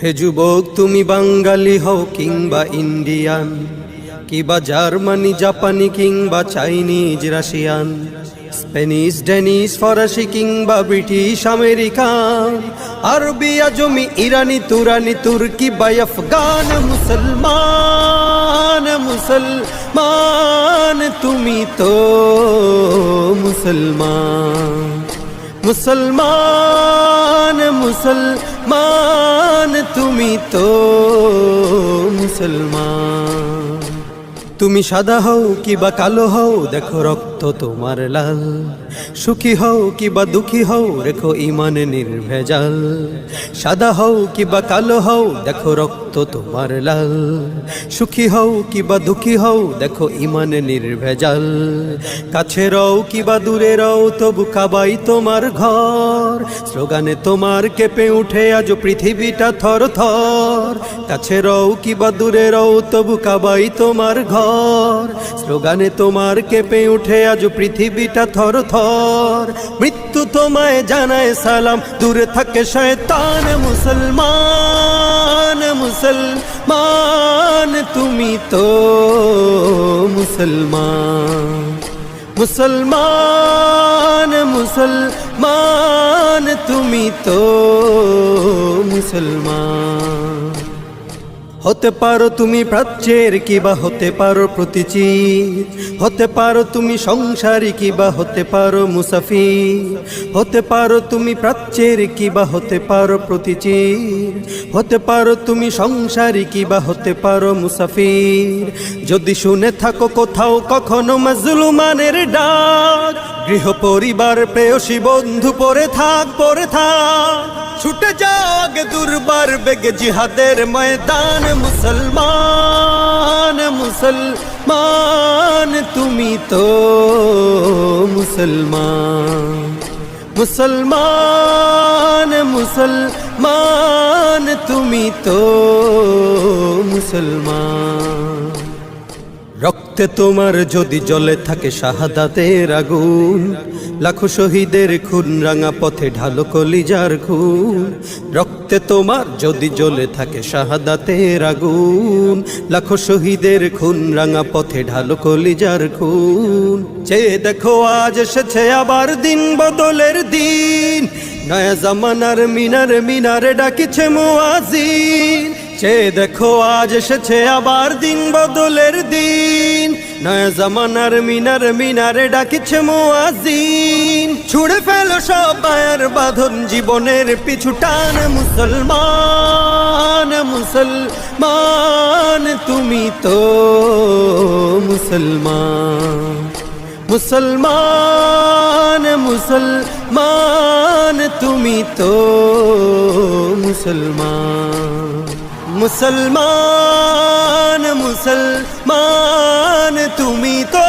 হে যুবক, তুমি বাঙালি হও কিংবা ইন্ডিয়ান, কিংবা জার্মানি, জাপানি কিংবা চাইনিজ, রাশিয়ান, স্প্যানিশ, ডেনিশ, ফরাসি কিংবা ব্রিটিশ, আমেরিকান, আরবি, আজমি, ইরানি, তুরানি, তুর্কি বা আফগান, মুসলমান মুসলমান তুমি তো মুসলমান। মুসলমান মুসলমান তুমি তো মুসলমান। তুমি সাদা হও কিবা কালো হও, দেখো রক্ত তোমার লাল। সুখী হও কিবা দুঃখী হও, রেখো ইমান নির্ভেজাল। সাদা হও কিবা কালো হও, দেখো রক্ত তোমার লাল। সুখী হও কিবা দুঃখী হও, দেখো ইমান নির্ভেজাল। কাছে রও কিবা দূরে রও, তবু কাবাই তোমার ঘর। স্লোগানে তোমার কেঁপে উঠে আজ পৃথিবীটা থর থর। কাছে রও কিবা দূরে রও, তবু কাবাই তোমার ঘর। স্লোগানে তোমার কেঁপে উঠে আজ পৃথিবীটা থর থর। মৃত্যু তোমায় জানায় সালাম, দূরে থাকে শয়তান। মুসলমান মুসলমান তুমি তো মুসলমান। মুসলমান মুসলমান তুমি তো মুসলমান। হতে পারো তুমি প্রাচ্যের কিবা হতে পারো প্রতিচির। হতে পারো তুমি সংসারী কিবা হতে পারো মুসাফির। হতে পারো তুমি প্রাচ্যের কিবা হতে পারো প্রতিচির। হতে পারো তুমি সংসারী কিবা হতে পারো মুসাফির। যদি শুনে থাকো কোথাও কখনো মাজলুমানের ডাক, গৃহ পরিবার প্রেয়সী বন্ধু পড়ে থাক পড়ে থাক। ছুটে যাও আগে দুর্বার বেগে জিহাদের ময়দান। মুসলমান মুসলমান তুমি তো মুসলমান। মুসলমান মুসলমান তুমি তো মুসলমান। রক্তে তোমার যদি জ্বলে থাকে শাহাদাতের আগুন, লাখো শহীদের খুন রাঙা পথে ঢালো কলিজার খুন। রক্তে তোমার যদি জ্বলে থাকে শাহাদাতের আগুন, লাখো শহীদের খুন রাঙা পথে ঢালো কলিজার খুন। চেয়ে দেখো আজ এসেছে আবার দিন বদলের দিন। নয়া জামানার মিনারে মিনারে ডাকিছে মুয়াজ্জিন। চেয়ে দেখো আজ এসেছে আবার দিন বদলের দিন। নয়া জামানার মিনারে মিনারে ডাকিছে মুয়াজ্জিন। ছুড়ে ফেলো সব মায়ার বাঁধন, জীবনের পিছু টান। মুসলমান মুসলমান তুমি তো মুসলমান। মুসলমান মুসলমান তুমি তো মুসলমান। মুসলমান মুসলমান তুমি তো